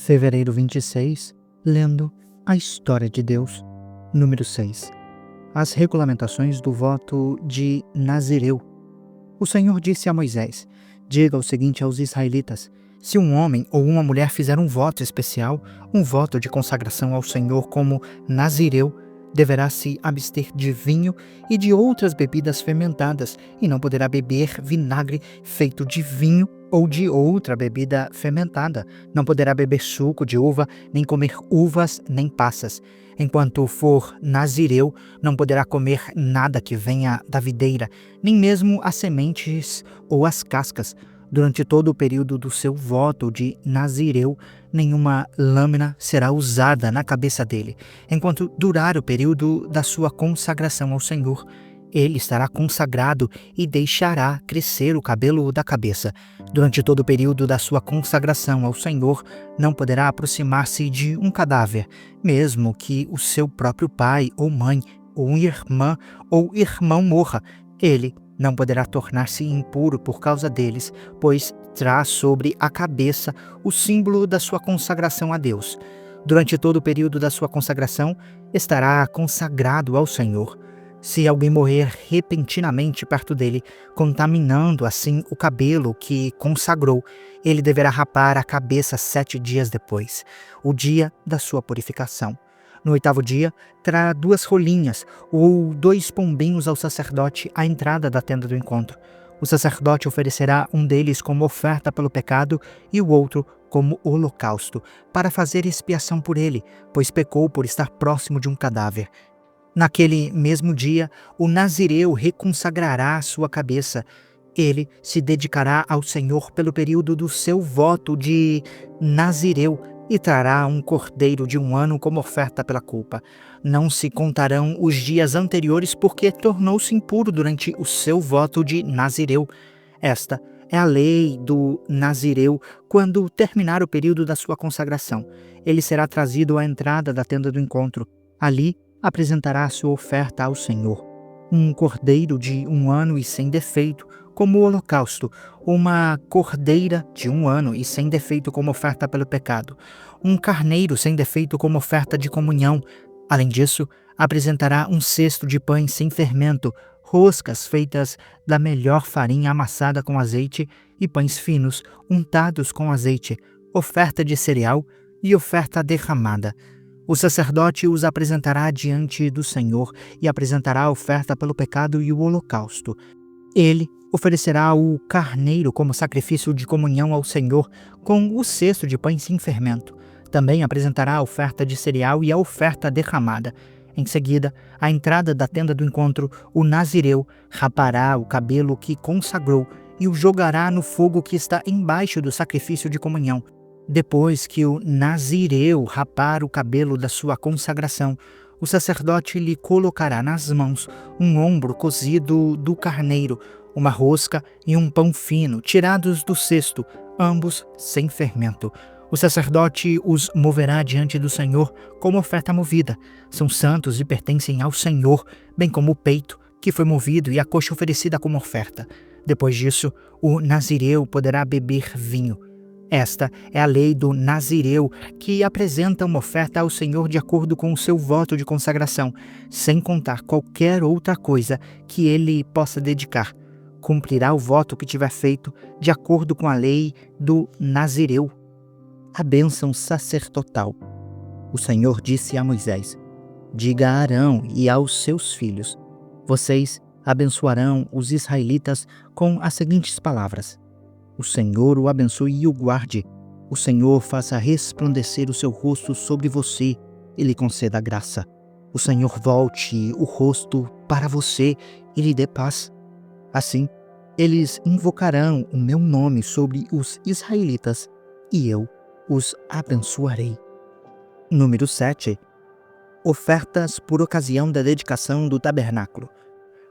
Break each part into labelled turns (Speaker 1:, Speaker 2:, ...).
Speaker 1: Fevereiro 26, lendo a História de Deus. Número 6. As regulamentações do voto de Nazireu. O Senhor disse a Moisés: diga o seguinte aos israelitas: se um homem ou uma mulher fizer um voto especial, um voto de consagração ao Senhor como Nazireu, deverá se abster de vinho e de outras bebidas fermentadas, e não poderá beber vinagre feito de vinho ou de outra bebida fermentada. Não poderá beber suco de uva, nem comer uvas, nem passas. Enquanto for nazireu, não poderá comer nada que venha da videira, nem mesmo as sementes ou as cascas. Durante todo o período do seu voto de nazireu, nenhuma lâmina será usada na cabeça dele. Enquanto durar o período da sua consagração ao Senhor, ele estará consagrado e deixará crescer o cabelo da cabeça. Durante todo o período da sua consagração ao Senhor, não poderá aproximar-se de um cadáver, mesmo que o seu próprio pai ou mãe, ou irmã ou irmão morra. Ele não poderá tornar-se impuro por causa deles, pois traz sobre a cabeça o símbolo da sua consagração a Deus. Durante todo o período da sua consagração, estará consagrado ao Senhor. Se alguém morrer repentinamente perto dele, contaminando assim o cabelo que consagrou, ele deverá rapar a cabeça 7 dias depois, o dia da sua purificação. No 8º dia, trará 2 rolinhas ou 2 pombinhos ao sacerdote à entrada da tenda do encontro. O sacerdote oferecerá um deles como oferta pelo pecado e o outro como holocausto, para fazer expiação por ele, pois pecou por estar próximo de um cadáver. Naquele mesmo dia, o nazireu reconsagrará a sua cabeça. Ele se dedicará ao Senhor pelo período do seu voto de nazireu e trará um cordeiro de 1 ano como oferta pela culpa. Não se contarão os dias anteriores, porque tornou-se impuro durante o seu voto de nazireu. Esta é a lei do nazireu quando terminar o período da sua consagração. Ele será trazido à entrada da tenda do encontro. Ali apresentará a sua oferta ao Senhor: um cordeiro de 1 ano e sem defeito, como holocausto, uma cordeira de 1 ano e sem defeito como oferta pelo pecado, um carneiro sem defeito como oferta de comunhão. Além disso, apresentará um cesto de pães sem fermento, roscas feitas da melhor farinha amassada com azeite e pães finos untados com azeite, oferta de cereal e oferta derramada. O sacerdote os apresentará diante do Senhor e apresentará a oferta pelo pecado e o holocausto. Ele oferecerá o carneiro como sacrifício de comunhão ao Senhor, com o cesto de pães sem fermento. Também apresentará a oferta de cereal e a oferta derramada. Em seguida, à entrada da tenda do encontro, o nazireu rapará o cabelo que consagrou e o jogará no fogo que está embaixo do sacrifício de comunhão. Depois que o nazireu rapar o cabelo da sua consagração, o sacerdote lhe colocará nas mãos um ombro cozido do carneiro, uma rosca e um pão fino, tirados do cesto, ambos sem fermento. O sacerdote os moverá diante do Senhor como oferta movida. São santos e pertencem ao Senhor, bem como o peito, que foi movido, e a coxa oferecida como oferta. Depois disso, o nazireu poderá beber vinho. Esta é a lei do nazireu, que apresenta uma oferta ao Senhor de acordo com o seu voto de consagração, sem contar qualquer outra coisa que ele possa dedicar. Cumprirá o voto que tiver feito de acordo com a lei do nazireu. A bênção sacerdotal. O Senhor disse a Moisés: diga a Arão e aos seus filhos: vocês abençoarão os israelitas com as seguintes palavras: o Senhor o abençoe e o guarde. O Senhor faça resplandecer o seu rosto sobre você e lhe conceda graça. O Senhor volte o rosto para você e lhe dê paz. Assim, eles invocarão o meu nome sobre os israelitas e eu os abençoarei. Número 7. Ofertas por ocasião da dedicação do tabernáculo.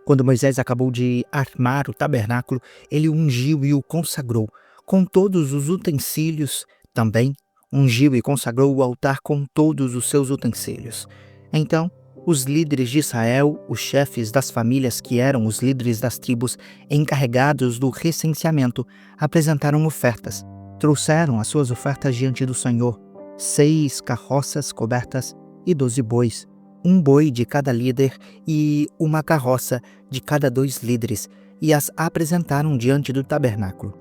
Speaker 1: Quando Moisés acabou de armar o tabernáculo, ele o ungiu e o consagrou, com todos os utensílios. Também ungiu e consagrou o altar com todos os seus utensílios. Então, os líderes de Israel, os chefes das famílias que eram os líderes das tribos encarregados do recenseamento, apresentaram ofertas. Trouxeram as suas ofertas diante do Senhor. 6 carroças cobertas e 12 bois, um boi de cada líder e uma carroça de cada 2 líderes, e as apresentaram diante do tabernáculo.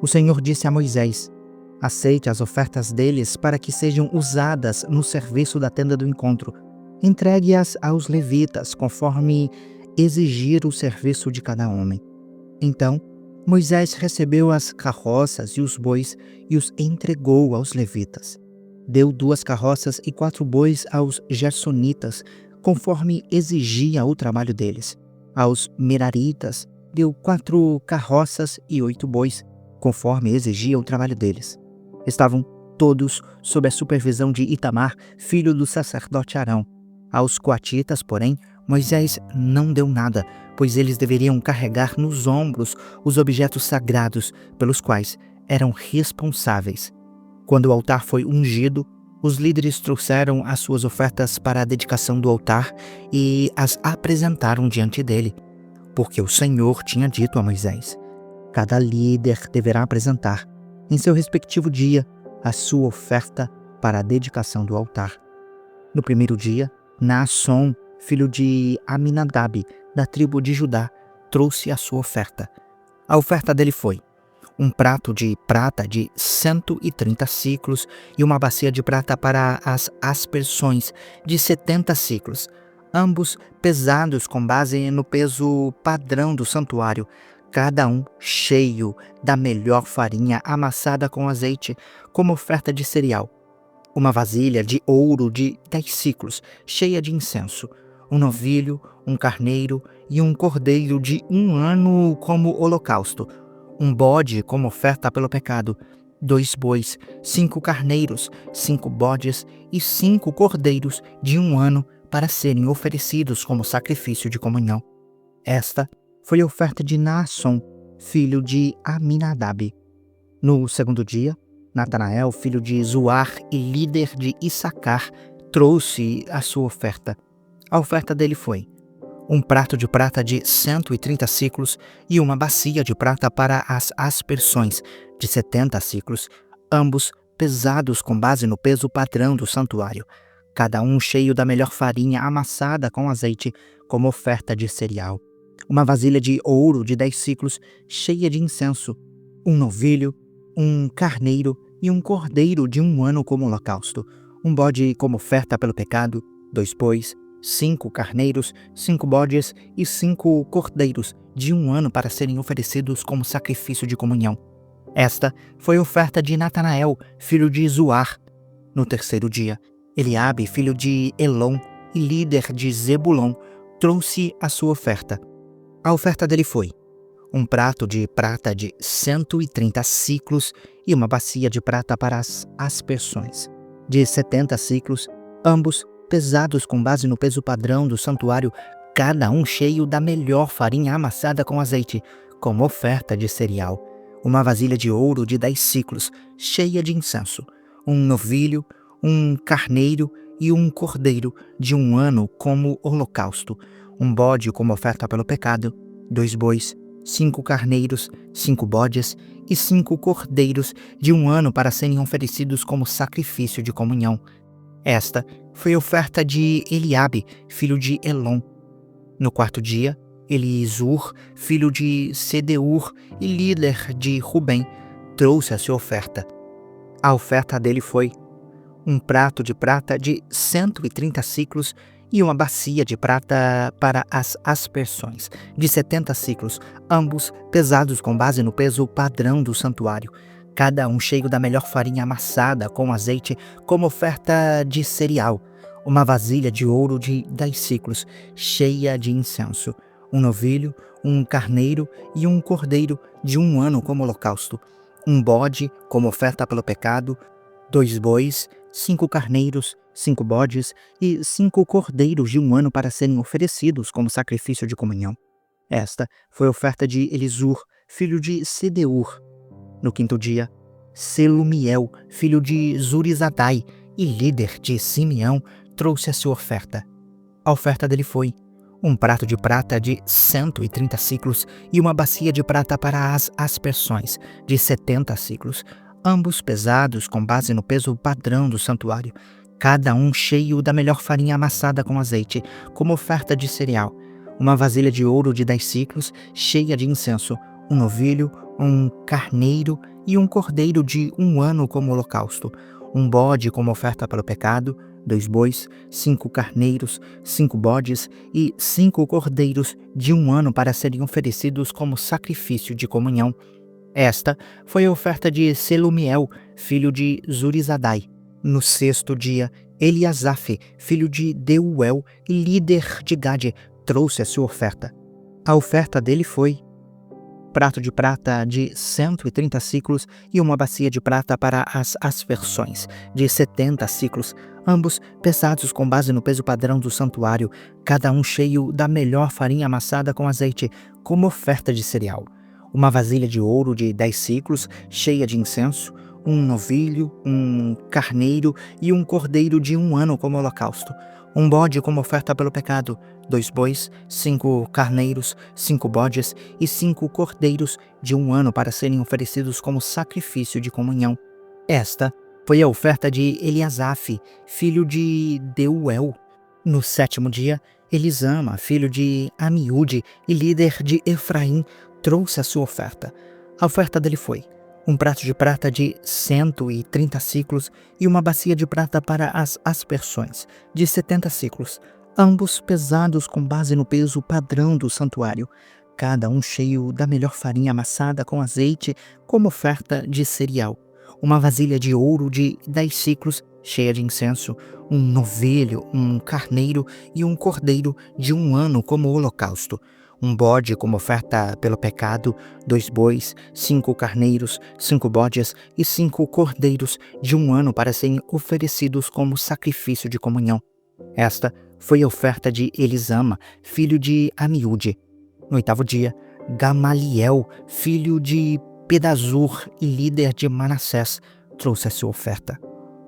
Speaker 1: O Senhor disse a Moisés: aceite as ofertas deles para que sejam usadas no serviço da tenda do encontro. Entregue-as aos levitas, conforme exigir o serviço de cada homem. Então, Moisés recebeu as carroças e os bois e os entregou aos levitas. Deu 2 carroças e 4 bois aos gersonitas, conforme exigia o trabalho deles. Aos meraritas, deu 4 carroças e 8 bois, conforme exigia o trabalho deles. Estavam todos sob a supervisão de Itamar, filho do sacerdote Arão. Aos coatitas, porém, Moisés não deu nada, pois eles deveriam carregar nos ombros os objetos sagrados pelos quais eram responsáveis. Quando o altar foi ungido, os líderes trouxeram as suas ofertas para a dedicação do altar e as apresentaram diante dele, porque o Senhor tinha dito a Moisés: cada líder deverá apresentar, em seu respectivo dia, a sua oferta para a dedicação do altar. No primeiro dia, Naasson, filho de Aminadab, da tribo de Judá, trouxe a sua oferta. A oferta dele foi um prato de prata de 130 siclos e uma bacia de prata para as aspersões de 70 siclos, ambos pesados com base no peso padrão do santuário, cada um cheio da melhor farinha amassada com azeite, como oferta de cereal. Uma vasilha de ouro de 10 siclos, cheia de incenso, um novilho, um carneiro e um cordeiro de 1 ano como holocausto, um bode como oferta pelo pecado, 2 bois, 5 carneiros, 5 bodes e 5 cordeiros de 1 ano para serem oferecidos como sacrifício de comunhão. Esta foi a oferta de Naasson, filho de Aminadab. No segundo dia, Natanael, filho de Zuar e líder de Issacar, trouxe a sua oferta. A oferta dele foi um prato de prata de 130 siclos e uma bacia de prata para as aspersões de 70 siclos, ambos pesados com base no peso padrão do santuário, cada um cheio da melhor farinha amassada com azeite como oferta de cereal. Uma vasilha de ouro de 10 siclos cheia de incenso, um novilho, um carneiro e um cordeiro de 1 ano como holocausto, um bode como oferta pelo pecado, 2 bois, 5 carneiros, 5 bodes e 5 cordeiros de 1 ano para serem oferecidos como sacrifício de comunhão. Esta foi a oferta de Natanael, filho de Zuar. No terceiro dia, Eliabe, filho de Elon e líder de Zebulon, trouxe a sua oferta. A oferta dele foi um prato de prata de 130 siclos e uma bacia de prata para as aspersões de 70 siclos, ambos pesados com base no peso padrão do santuário, cada um cheio da melhor farinha amassada com azeite, como oferta de cereal. Uma vasilha de ouro de 10 siclos, cheia de incenso, um novilho, um carneiro e um cordeiro de 1 ano como holocausto, um bode como oferta pelo pecado, 2 bois, 5 carneiros, 5 bodes e 5 cordeiros de 1 ano para serem oferecidos como sacrifício de comunhão. Esta foi a oferta de Eliabe, filho de Elon. No quarto dia, Elisur, filho de Sedeur e líder de Rubem, trouxe a sua oferta. A oferta dele foi um prato de prata de 130 siclos e uma bacia de prata para as aspersões de 70 siclos, ambos pesados com base no peso padrão do santuário, cada um cheio da melhor farinha amassada com azeite como oferta de cereal, uma vasilha de ouro de 10 siclos, cheia de incenso, um novilho, um carneiro e um cordeiro de 1 ano como holocausto, um bode como oferta pelo pecado, 2 bois, 5 carneiros, 5 bodes e 5 cordeiros de 1 ano para serem oferecidos como sacrifício de comunhão. Esta foi a oferta de Elisur, filho de Sedeur. No quinto dia, Selumiel, filho de Zurizadai e líder de Simeão, trouxe a sua oferta. A oferta dele foi um prato de prata de 130 siclos e uma bacia de prata para as aspersões de 70 siclos, ambos pesados com base no peso padrão do santuário, cada um cheio da melhor farinha amassada com azeite, como oferta de cereal. Uma vasilha de ouro de 10 ciclos, cheia de incenso, um novilho, um carneiro e um cordeiro de 1 ano como holocausto, um bode como oferta pelo pecado, 2 bois, 5 carneiros, 5 bodes e 5 cordeiros de 1 ano para serem oferecidos como sacrifício de comunhão. Esta foi a oferta de Selumiel, filho de Zurizadai. No 6º dia, Eliasaf, filho de Deuel e líder de Gade, trouxe a sua oferta. A oferta dele foi prato de prata de 130 ciclos e uma bacia de prata para as aspersões, de 70 ciclos, ambos pesados com base no peso padrão do santuário, cada um cheio da melhor farinha amassada com azeite, como oferta de cereal. Uma vasilha de ouro de 10 ciclos, cheia de incenso, um novilho, um carneiro e um cordeiro de 1 ano como holocausto, um bode como oferta pelo pecado, 2 bois, 5 carneiros, 5 bodes e 5 cordeiros de 1 ano para serem oferecidos como sacrifício de comunhão. Esta foi a oferta de Eliasaf, filho de Deuel. No 7º dia, Elisama, filho de Amiúde e líder de Efraim, trouxe a sua oferta. A oferta dele foi um prato de prata de 130 ciclos e uma bacia de prata para as aspersões, de 70 ciclos, ambos pesados com base no peso padrão do santuário, cada um cheio da melhor farinha amassada com azeite como oferta de cereal. Uma vasilha de ouro de 10 ciclos, cheia de incenso, um novilho, um carneiro e um cordeiro de 1 ano como holocausto, um bode como oferta pelo pecado, 2 bois, 5 carneiros, 5 bodes e 5 cordeiros de 1 ano para serem oferecidos como sacrifício de comunhão. Esta foi a oferta de Elisama, filho de Amiúde. No 8º dia, Gamaliel, filho de Pedazur e líder de Manassés, trouxe a sua oferta.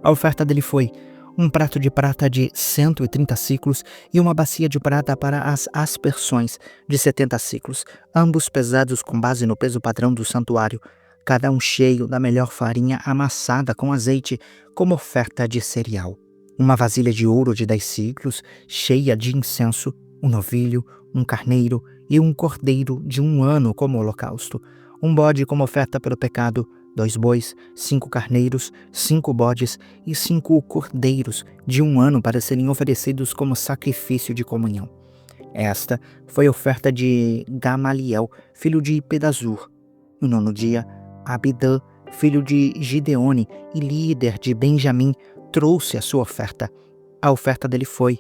Speaker 1: A oferta dele foi um prato de prata de 130 ciclos e uma bacia de prata para as aspersões, de 70 ciclos, ambos pesados com base no peso padrão do santuário, cada um cheio da melhor farinha amassada com azeite, como oferta de cereal. Uma vasilha de ouro de 10 ciclos, cheia de incenso, um novilho, um carneiro e um cordeiro de 1 ano como holocausto, um bode como oferta pelo pecado, 2 bois, 5 carneiros, 5 bodes e 5 cordeiros de 1 ano para serem oferecidos como sacrifício de comunhão. Esta foi a oferta de Gamaliel, filho de Pedazur. No 9º dia, Abidã, filho de Gideone e líder de Benjamim, trouxe a sua oferta. A oferta dele foi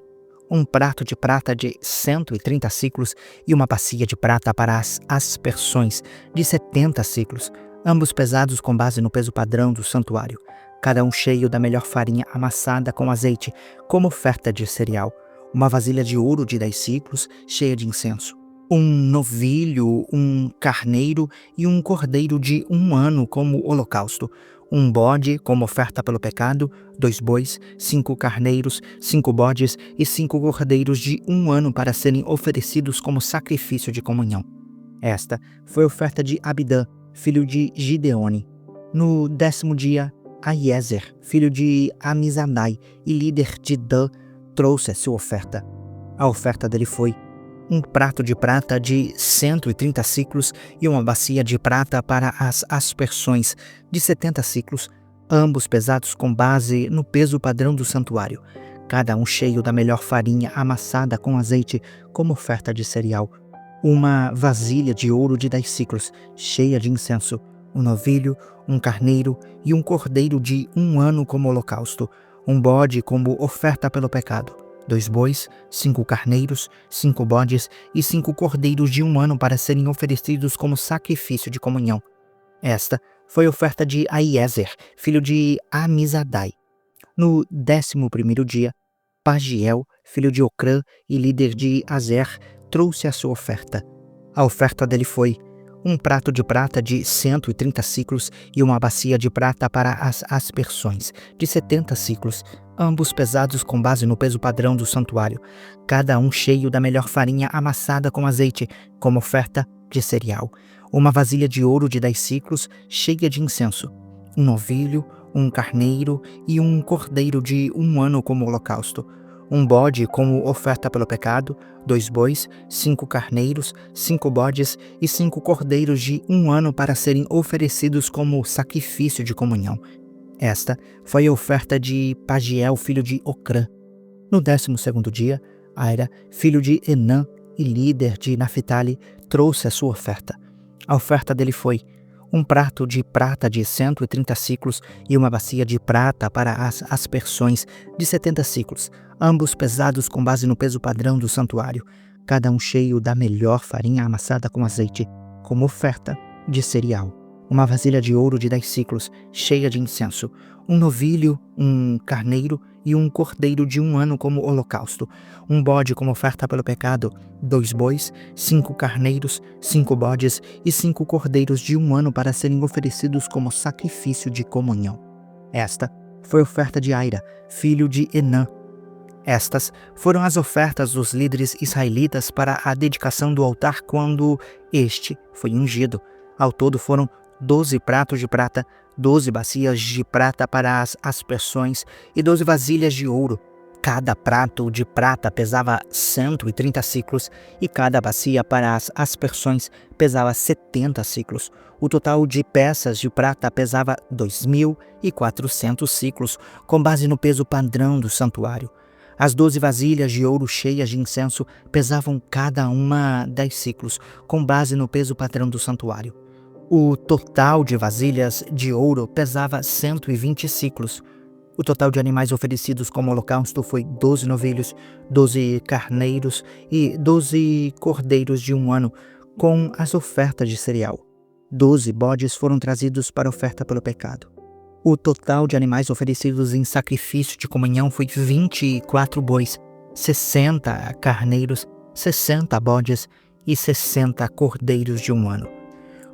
Speaker 1: um prato de prata de 130 ciclos e uma bacia de prata para as aspersões, de 70 ciclos, ambos pesados com base no peso padrão do santuário, cada um cheio da melhor farinha amassada com azeite, como oferta de cereal. Uma vasilha de ouro de 10 ciclos, cheia de incenso, um novilho, um carneiro e um cordeiro de 1 ano como holocausto, um bode como oferta pelo pecado, 2 bois, 5 carneiros, 5 bodes e 5 cordeiros de 1 ano para serem oferecidos como sacrifício de comunhão. Esta foi a oferta de Abidã, filho de Gideone. No 10º dia, Aiezer, filho de Amizadai e líder de Dan, trouxe a sua oferta. A oferta dele foi um prato de prata de 130 ciclos e uma bacia de prata para as aspersões, de 70 ciclos, ambos pesados com base no peso padrão do santuário, cada um cheio da melhor farinha amassada com azeite como oferta de cereal. Uma vasilha de ouro de 10 ciclos, cheia de incenso, um novilho, um carneiro e um cordeiro de 1 ano como holocausto, um bode como oferta pelo pecado, 2 bois, 5 carneiros, 5 bodes e 5 cordeiros de 1 ano para serem oferecidos como sacrifício de comunhão. Esta foi a oferta de Aiezer, filho de Amizadai. No 11º dia, Pagiel, filho de Ocrã e líder de Azer, trouxe a sua oferta. A oferta dele foi um prato de prata de 130 ciclos e uma bacia de prata para as aspersões, de 70 ciclos, ambos pesados com base no peso padrão do santuário, cada um cheio da melhor farinha amassada com azeite, como oferta de cereal. Uma vasilha de ouro de 10 ciclos, cheia de incenso, um novilho, um carneiro e um cordeiro de 1 ano como holocausto, um bode como oferta pelo pecado, 2 bois, 5 carneiros, 5 bodes e 5 cordeiros de 1 ano para serem oferecidos como sacrifício de comunhão. Esta foi a oferta de Pagiel, filho de Ocrã. No 12º dia, Aira, filho de Enã e líder de Naphtali, trouxe a sua oferta. A oferta dele foi um prato de prata de 130 siclos e uma bacia de prata para as aspersões de 70 siclos, ambos pesados com base no peso padrão do santuário, cada um cheio da melhor farinha amassada com azeite, como oferta de cereal. Uma vasilha de ouro de 10 siclos, cheia de incenso, um novilho, um carneiro e um cordeiro de 1 ano como holocausto, um bode como oferta pelo pecado, 2 bois, 5 carneiros, 5 bodes e 5 cordeiros de 1 ano para serem oferecidos como sacrifício de comunhão. Esta foi a oferta de Aira, filho de Enã. Estas foram as ofertas dos líderes israelitas para a dedicação do altar quando este foi ungido. Ao todo foram 12 pratos de prata, 12 bacias de prata para as aspersões e 12 vasilhas de ouro. Cada prato de prata pesava 130 siclos e cada bacia para as aspersões pesava 70 siclos. O total de peças de prata pesava 2.400 siclos, com base no peso padrão do santuário. As 12 vasilhas de ouro cheias de incenso pesavam cada uma 10 siclos, com base no peso padrão do santuário. O total de vasilhas de ouro pesava 120 siclos. O total de animais oferecidos como holocausto foi 12 novilhos, 12 carneiros e 12 cordeiros de 1 ano, com as ofertas de cereal. 12 bodes foram trazidos para oferta pelo pecado. O total de animais oferecidos em sacrifício de comunhão foi 24 bois, 60 carneiros, 60 bodes e 60 cordeiros de 1 ano.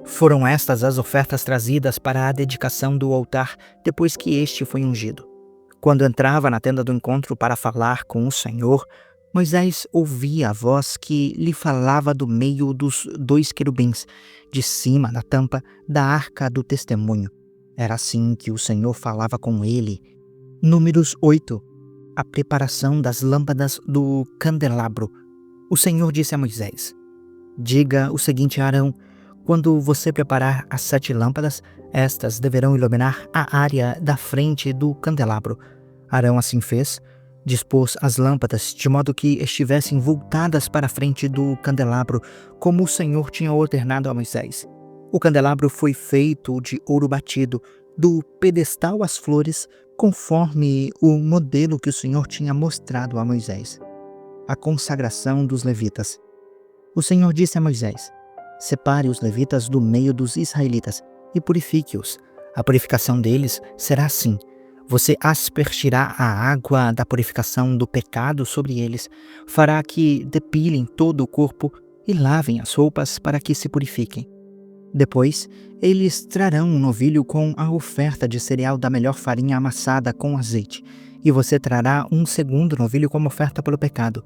Speaker 1: Foram estas as ofertas trazidas para a dedicação do altar depois que este foi ungido. Quando entrava na tenda do encontro para falar com o Senhor, Moisés ouvia a voz que lhe falava do meio dos 2 querubins, de cima da tampa da arca do testemunho. Era assim que o Senhor falava com ele. Números 8. A preparação das lâmpadas do candelabro. O Senhor disse a Moisés: diga o seguinte a Arão: quando você preparar as 7 lâmpadas, estas deverão iluminar a área da frente do candelabro. Arão assim fez, dispôs as lâmpadas de modo que estivessem voltadas para a frente do candelabro, como o Senhor tinha ordenado a Moisés. O candelabro foi feito de ouro batido, do pedestal às flores, conforme o modelo que o Senhor tinha mostrado a Moisés. A consagração dos levitas. O Senhor disse a Moisés: separe os levitas do meio dos israelitas e purifique-os. A purificação deles será assim: você aspergirá a água da purificação do pecado sobre eles, fará que depilem todo o corpo e lavem as roupas para que se purifiquem. Depois, eles trarão um novilho com a oferta de cereal da melhor farinha amassada com azeite, e você trará um segundo novilho como oferta pelo pecado.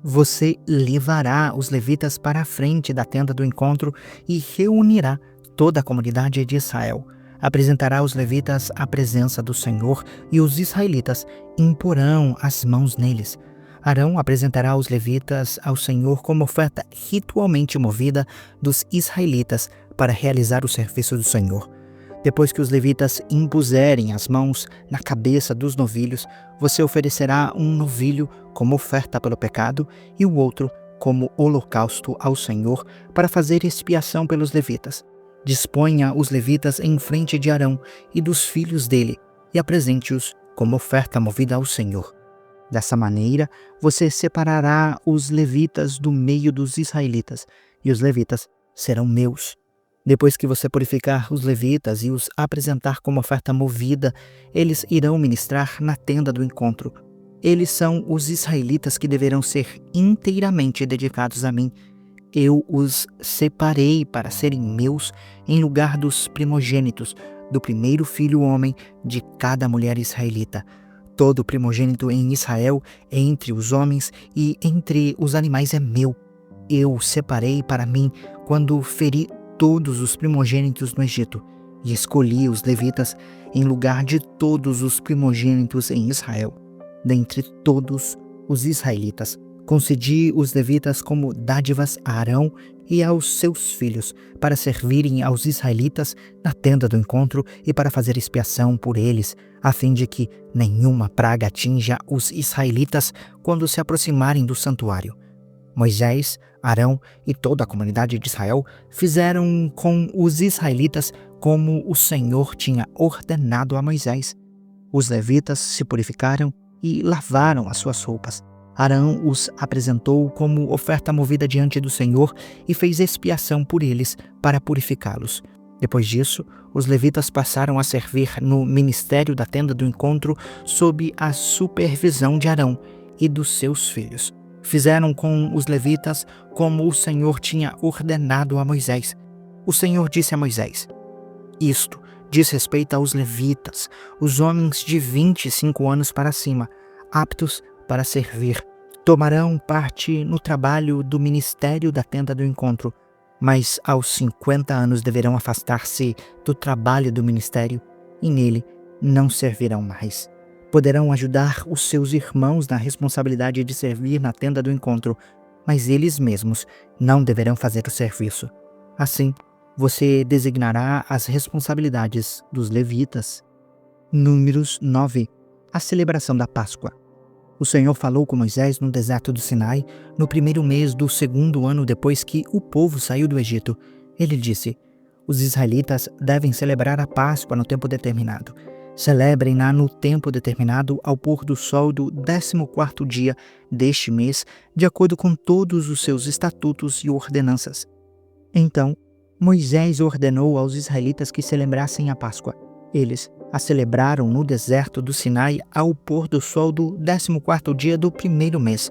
Speaker 1: Você levará os levitas para a frente da tenda do encontro e reunirá toda a comunidade de Israel. Apresentará os levitas à presença do Senhor e os israelitas imporão as mãos neles. Arão apresentará os levitas ao Senhor como oferta ritualmente movida dos israelitas para realizar o serviço do Senhor. Depois que os levitas impuserem as mãos na cabeça dos novilhos, você oferecerá um novilho como oferta pelo pecado e o outro como holocausto ao Senhor para fazer expiação pelos levitas. Disponha os levitas em frente de Arão e dos filhos dele e apresente-os como oferta movida ao Senhor. Dessa maneira, você separará os levitas do meio dos israelitas, e os levitas serão meus. Depois que você purificar os levitas e os apresentar como oferta movida, eles irão ministrar na tenda do encontro. Eles são os israelitas que deverão ser inteiramente dedicados a mim. Eu os separei para serem meus em lugar dos primogênitos, do primeiro filho homem de cada mulher israelita. Todo primogênito em Israel, entre os homens e entre os animais, é meu. Eu separei para mim quando feri todos os primogênitos no Egito. e escolhi os levitas em lugar de todos os primogênitos em Israel, dentre todos os israelitas. Concedi os levitas como dádivas a Arão e aos seus filhos, para servirem aos israelitas na tenda do encontro e para fazer expiação por eles, a fim de que nenhuma praga atinja os israelitas quando se aproximarem do santuário. Moisés, Arão e toda a comunidade de Israel fizeram com os israelitas como o Senhor tinha ordenado a Moisés. Os levitas se purificaram e lavaram as suas roupas. Arão os apresentou como oferta movida diante do Senhor e fez expiação por eles para purificá-los. Depois disso, os levitas passaram a servir no ministério da tenda do encontro sob a supervisão de Arão e dos seus filhos. Fizeram com os levitas como o Senhor tinha ordenado a Moisés. O Senhor disse a Moisés: "Isto diz respeito aos levitas, os homens de 25 anos para cima, aptos para servir. Tomarão parte no trabalho do ministério da tenda do encontro, mas aos 50 anos deverão afastar-se do trabalho do ministério e nele não servirão mais. Poderão ajudar os seus irmãos na responsabilidade de servir na tenda do encontro, mas eles mesmos não deverão fazer o serviço. Assim, você designará as responsabilidades dos levitas." Números 9. A celebração da Páscoa. O Senhor falou com Moisés no deserto do Sinai, no primeiro mês do segundo ano depois que o povo saiu do Egito. Ele disse: "Os israelitas devem celebrar a Páscoa no tempo determinado. Celebrem-na no tempo determinado ao pôr do sol do 14º dia deste mês, de acordo com todos os seus estatutos e ordenanças." Então, Moisés ordenou aos israelitas que celebrassem a Páscoa. Eles a celebraram no deserto do Sinai ao pôr do sol do 14º dia do primeiro mês.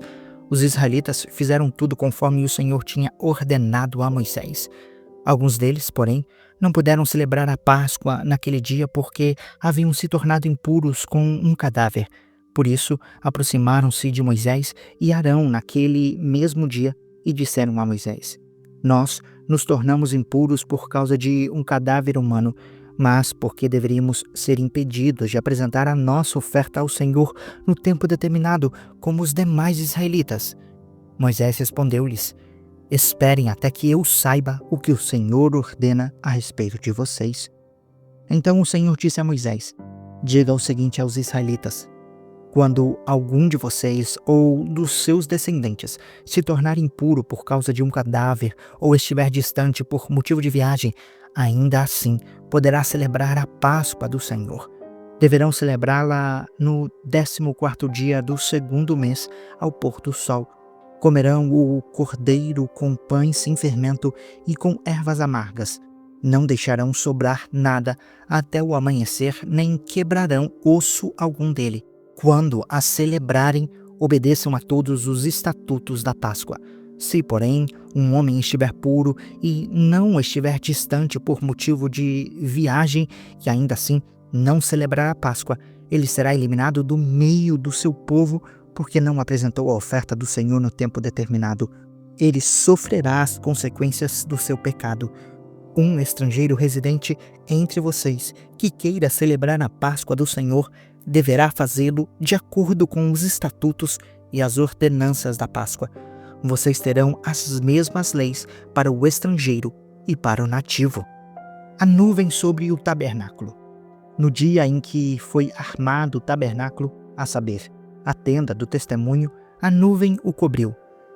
Speaker 1: Os israelitas fizeram tudo conforme o Senhor tinha ordenado a Moisés. Alguns deles, porém, não puderam celebrar a Páscoa naquele dia porque haviam se tornado impuros com um cadáver. Por isso, aproximaram-se de Moisés e Arão naquele mesmo dia e disseram a Moisés: "Nós nos tornamos impuros por causa de um cadáver humano, mas porque deveríamos ser impedidos de apresentar a nossa oferta ao Senhor no tempo determinado, como os demais israelitas?" Moisés respondeu-lhes: "Esperem até que eu saiba o que o Senhor ordena a respeito de vocês." Então o Senhor disse a Moisés: "Diga o seguinte aos israelitas: quando algum de vocês ou dos seus descendentes se tornar impuro por causa de um cadáver ou estiver distante por motivo de viagem, ainda assim poderá celebrar a Páscoa do Senhor. Deverão celebrá-la no 14º dia do segundo mês, ao pôr do sol. Comerão o cordeiro com pães sem fermento e com ervas amargas. Não deixarão sobrar nada até o amanhecer, nem quebrarão osso algum dele. Quando a celebrarem, obedeçam a todos os estatutos da Páscoa. Se, porém, um homem estiver puro e não estiver distante por motivo de viagem e ainda assim não celebrar a Páscoa, ele será eliminado do meio do seu povo porque não apresentou a oferta do Senhor no tempo determinado. Ele sofrerá as consequências do seu pecado. Um estrangeiro residente entre vocês que queira celebrar a Páscoa do Senhor deverá fazê-lo de acordo com os estatutos e as ordenanças da Páscoa. Vocês terão as mesmas leis para o estrangeiro e para o nativo." A nuvem sobre o tabernáculo. No dia em que foi armado o tabernáculo, a saber, a tenda do testemunho, a nuvem o cobriu.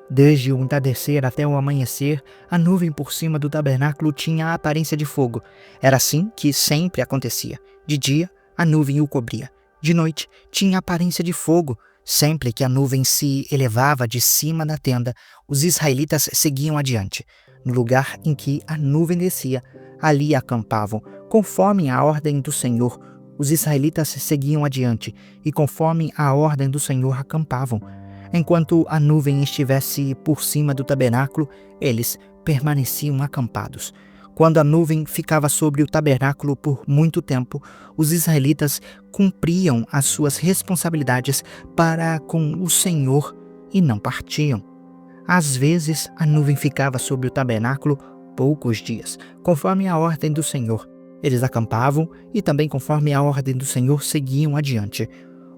Speaker 1: Desde o entardecer até o amanhecer, a nuvem por cima do tabernáculo tinha a aparência de fogo. Era assim que sempre acontecia. De dia, a nuvem o cobria. De noite, tinha a aparência de fogo. Sempre que a nuvem se elevava de cima da tenda, os israelitas seguiam adiante. No lugar em que a nuvem descia, ali acampavam, conforme a ordem do Senhor. Os israelitas seguiam adiante, e conforme a ordem do Senhor acampavam. Enquanto a nuvem estivesse por cima do tabernáculo, eles permaneciam acampados. Quando a nuvem ficava sobre o tabernáculo por muito tempo, os israelitas cumpriam as suas responsabilidades para com o Senhor e não partiam. Às vezes, a nuvem ficava sobre o tabernáculo poucos dias, conforme a ordem do Senhor. Eles acampavam e também, conforme a ordem do Senhor, seguiam adiante.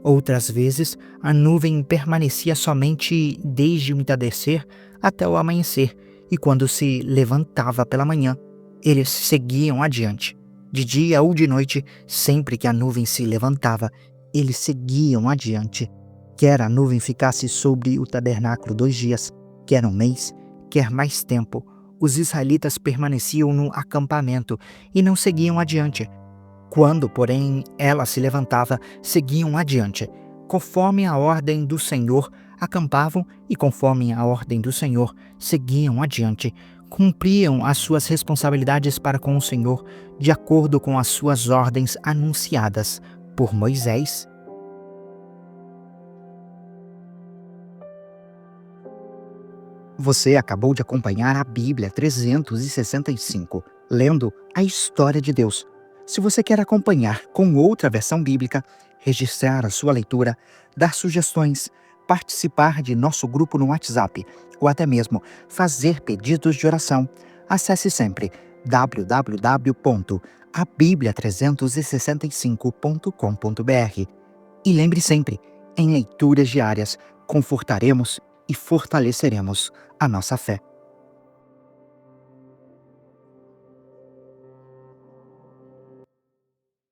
Speaker 1: Outras vezes, a nuvem permanecia somente desde o entardecer até o amanhecer, e quando se levantava pela manhã, eles seguiam adiante. De dia ou de noite, sempre que a nuvem se levantava, eles seguiam adiante. Quer a nuvem ficasse sobre o tabernáculo 2 dias, quer um mês, quer mais tempo, os israelitas permaneciam no acampamento e não seguiam adiante. Quando, porém, ela se levantava, seguiam adiante. Conforme a ordem do Senhor, acampavam e, conforme a ordem do Senhor, seguiam adiante. Cumpriam as suas responsabilidades para com o Senhor, de acordo com as suas ordens anunciadas por Moisés. Você acabou de acompanhar a Bíblia 365, lendo a história de Deus. Se você quer acompanhar com outra versão bíblica, registrar a sua leitura, dar sugestões, participar de nosso grupo no WhatsApp ou até mesmo fazer pedidos de oração, acesse sempre www.abiblia365.com.br. E lembre sempre, em leituras diárias, confortaremos e fortaleceremos a nossa fé.